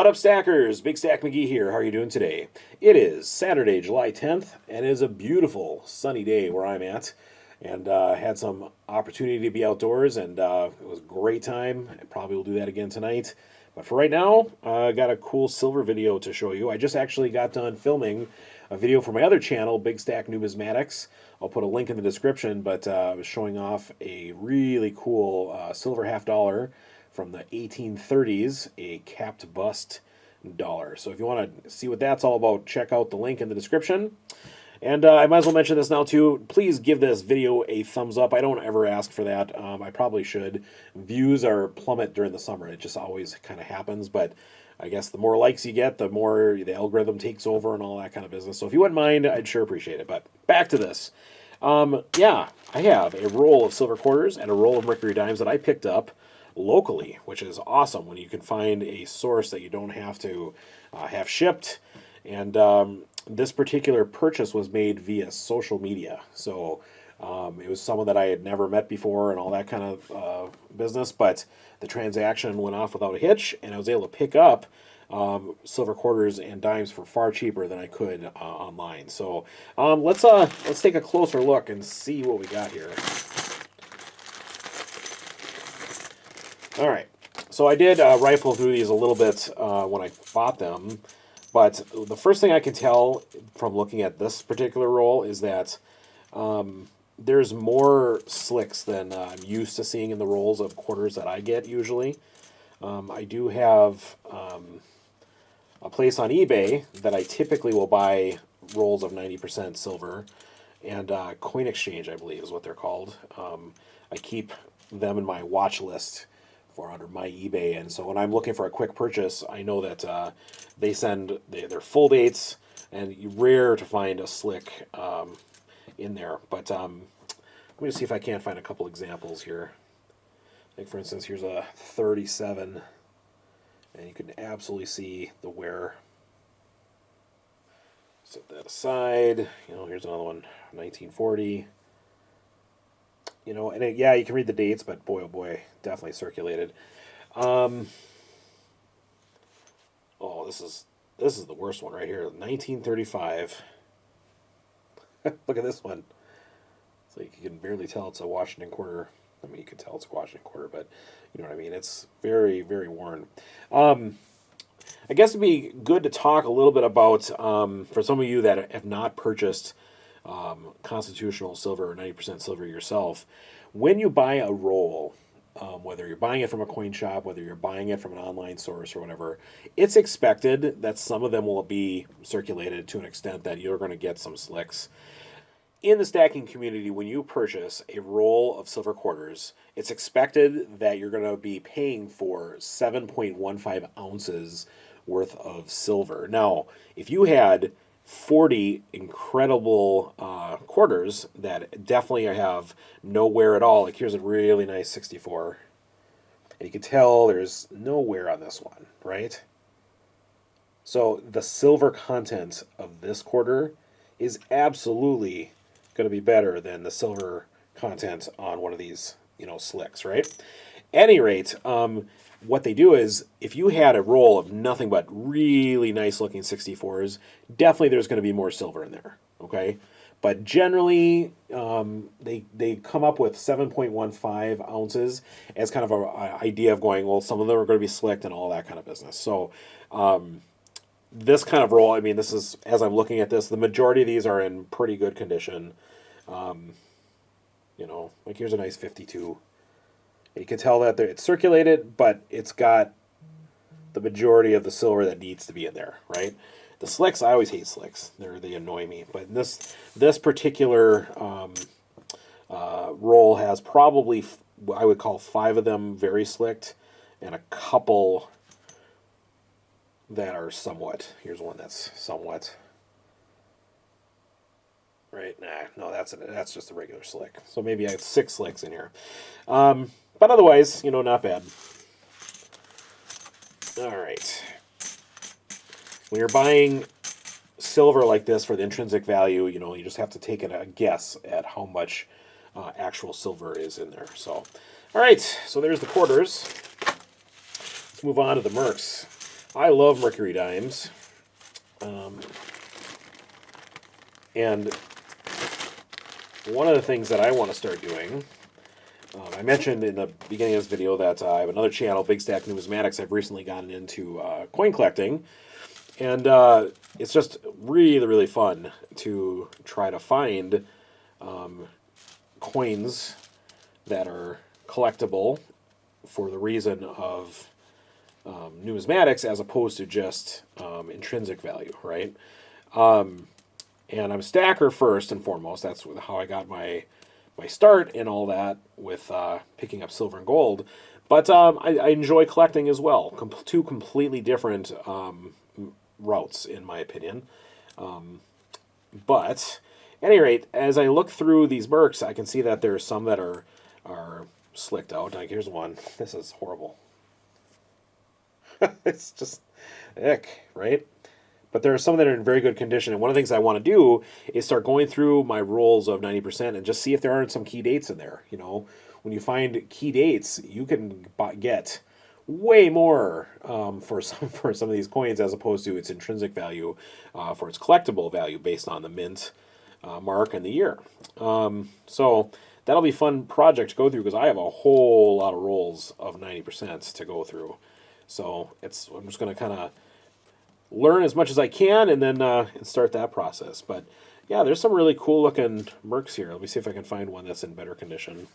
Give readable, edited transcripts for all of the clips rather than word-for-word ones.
What up, Stackers? Big Stack McGee here. How are you doing today? It is Saturday, July 10th, and it is a beautiful sunny day where I'm at. And had some opportunity to be outdoors, and it was a great time. I probably will do that again tonight. But for right now, I got a cool silver video to show you. I just actually got done filming a video for my other channel, Big Stack Numismatics. I'll put a link in the description, but I was showing off a really cool silver half dollar from the 1830s, a capped bust dollar. So if you want to see what that's all about, check out the link in the description. And I might as well mention this now too. Please give this video a thumbs up. I don't ever ask for that. I probably should. Views are plummet during the summer. It just always kind of happens. But I guess the more likes you get, the more the algorithm takes over and all that kind of business. So if you wouldn't mind, I'd sure appreciate it. But back to this. Yeah, I have a roll of silver quarters and a roll of mercury dimes that I picked up locally, which is awesome when you can find a source that you don't have to have shipped. And this particular purchase was made via social media. So it was someone that I had never met before and all that kind of business, but the transaction went off without a hitch, and I was able to pick up silver quarters and dimes for far cheaper than I could online. So let's take a closer look and see what we got here. All right, so I did rifle through these a little bit when I bought them, but the first thing I can tell from looking at this particular roll is that there's more slicks than I'm used to seeing in the rolls of quarters that I get usually. I do have a place on eBay that I typically will buy rolls of 90% silver, and Coin Exchange, I believe, is what they're called. I keep them in my watch list for under my eBay, and so when I'm looking for a quick purchase, I know that they send their full dates, and rare to find a slick in there. But I'm going to see if I can't find a couple examples here. Like for instance, here's a 37, and you can absolutely see the wear. Set that aside. Here's another one, 1940. And yeah, you can read the dates, but boy, oh boy, definitely circulated. Oh, this is the worst one right here, 1935. Look at this one. It's like you can barely tell it's a Washington quarter. I mean, you can tell it's a Washington quarter, but you know what I mean. It's very, very worn. I guess it'd be good to talk a little bit about, for some of you that have not purchased constitutional silver or 90% silver yourself, when you buy a roll, whether you're buying it from a coin shop, whether you're buying it from an online source or whatever, it's expected that some of them will be circulated to an extent that you're going to get some slicks. In the stacking community, when you purchase a roll of silver quarters, it's expected that you're going to be paying for 7.15 ounces worth of silver. Now, if you had 40 incredible quarters that definitely have no wear at all, like here's a really nice 64, and you can tell there's no wear on this one, right? So the silver content of this quarter is absolutely going to be better than the silver content on one of these, slicks, right? At any rate, what they do is, if you had a roll of nothing but really nice looking 64s, definitely there's going to be more silver in there, okay? But generally, they come up with 7.15 ounces as kind of an idea of going, well, some of them are going to be slicked and all that kind of business. So this kind of roll, I mean, this is, as I'm looking at this, the majority of these are in pretty good condition. Like here's a nice 52. You can tell that it's circulated, but it's got the majority of the silver that needs to be in there, right? The slicks, I always hate slicks. They annoy me. But this particular roll has probably, I would call 5 of them very slicked, and a couple that are somewhat. Here's one that's somewhat. Right? No, that's just a regular slick. So maybe I have 6 slicks in here. But otherwise, not bad. All right. When you're buying silver like this for the intrinsic value, you just have to take a guess at how much actual silver is in there. So, all right. So there's the quarters. Let's move on to the mercs. I love Mercury dimes. Um, and one of the things that I want to start doing, I mentioned in the beginning of this video that I have another channel, Big Stack Numismatics. I've recently gotten into coin collecting, and it's just really, really fun to try to find coins that are collectible for the reason of numismatics as opposed to just intrinsic value, right? And I'm a stacker first and foremost. That's how I got my start and all that with picking up silver and gold. But I enjoy collecting as well. Two completely different routes, in my opinion. But at any rate, as I look through these Mercs, I can see that there are some that are slicked out. Like here's one. This is horrible. It's just ick, right? But there are some that are in very good condition. And one of the things I want to do is start going through my rolls of 90% and just see if there aren't some key dates in there. You know, when you find key dates, you can get way more for some of these coins as opposed to its intrinsic value for its collectible value based on the mint mark and the year. So that'll be a fun project to go through because I have a whole lot of rolls of 90% to go through. So I'm just going to kind of learn as much as I can and then and start that process. But yeah, there's some really cool looking Mercs here. Let me see if I can find one that's in better condition.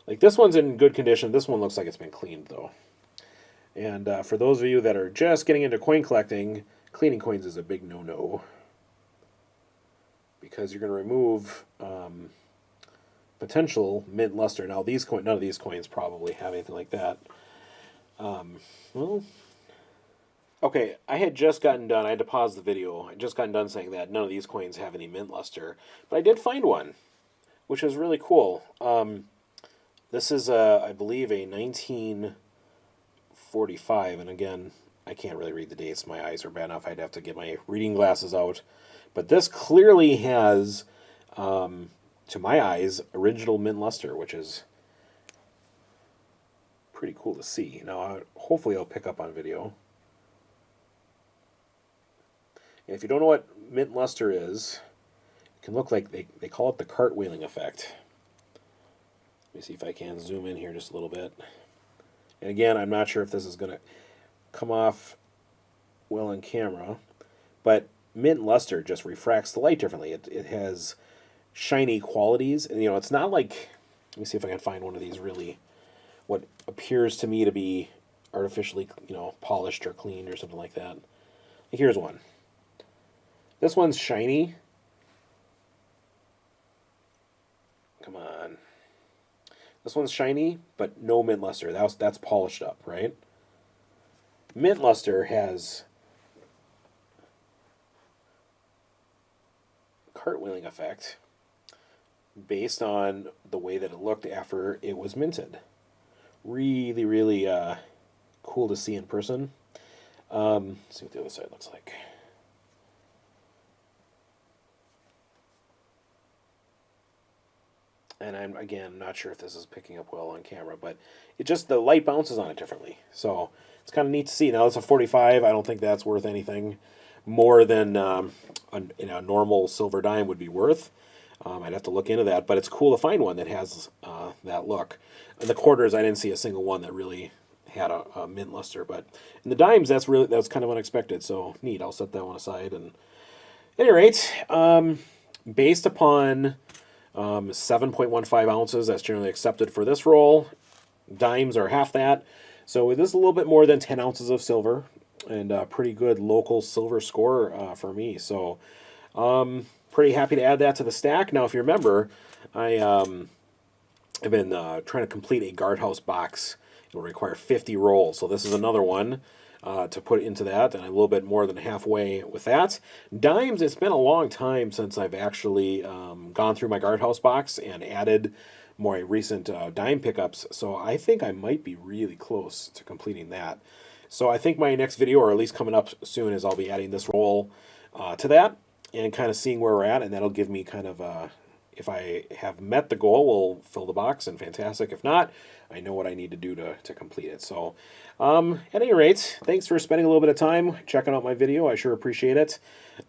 Like this one's in good condition. This one looks like it's been cleaned though. And for those of you that are just getting into coin collecting, cleaning coins is a big no-no because you're going to remove potential mint luster. Now none of these coins probably have anything like that. Well, okay, I had just gotten done. I had to pause the video. I had just gotten done saying that none of these coins have any mint luster, but I did find one, which is really cool. This is, I believe, a 1945, and again, I can't really read the dates. My eyes are bad enough. I'd have to get my reading glasses out. But this clearly has, to my eyes, original mint luster, which is pretty cool to see. Now, hopefully I'll pick up on video. And if you don't know what mint luster is, it can look like they call it the cartwheeling effect. Let me see if I can zoom in here just a little bit. And again, I'm not sure if this is going to come off well on camera, but mint luster just refracts the light differently. It has shiny qualities, and it's not like, let me see if I can find one of these really, what appears to me to be artificially, polished or cleaned or something like that. Here's one. This one's shiny. Come on. This one's shiny, but no mint luster. That's polished up, right? Mint luster has cartwheeling effect based on the way that it looked after it was minted. Really, really cool to see in person. Let's see what the other side looks like. And I'm, again, not sure if this is picking up well on camera, but the light bounces on it differently. So it's kind of neat to see. Now it's a 45. I don't think that's worth anything more than a normal silver dime would be worth. I'd have to look into that, but it's cool to find one that has that look. In the quarters, I didn't see a single one that really had a mint luster, but in the dimes, that's kind of unexpected. So neat. I'll set that one aside. And at any rate, based upon 7.15 ounces, that's generally accepted for this roll. Dimes are half that. So it is a little bit more than 10 ounces of silver, and a pretty good local silver score for me. So pretty happy to add that to the stack. Now, if you remember, I've been trying to complete a guardhouse box. It will require 50 rolls. So this is another one to put into that, and I'm a little bit more than halfway with that. Dimes, it's been a long time since I've actually gone through my guardhouse box and added more recent dime pickups, so I think I might be really close to completing that. So I think my next video, or at least coming up soon, is I'll be adding this roll to that and kind of seeing where we're at, and that'll give me kind of if I have met the goal, we'll fill the box, and fantastic. If not, I know what I need to do to complete it. So, at any rate, thanks for spending a little bit of time checking out my video. I sure appreciate it.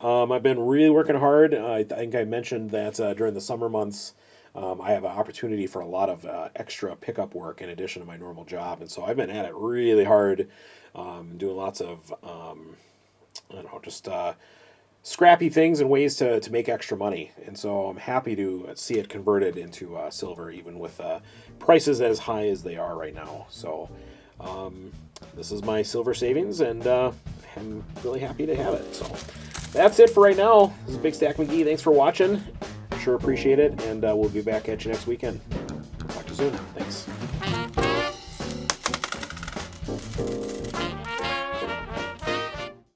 I've been really working hard. I think I mentioned that during the summer months, I have an opportunity for a lot of extra pickup work in addition to my normal job. And so I've been at it really hard, doing lots of, I don't know, just scrappy things and ways to make extra money. And so I'm happy to see it converted into silver, even with prices as high as they are right now. So this is my silver savings, and I'm really happy to have it. So that's it for right now. This is Big Stack McGee. Thanks for watching. Sure appreciate it, and we'll be back at you next weekend. Talk to you soon. Thanks.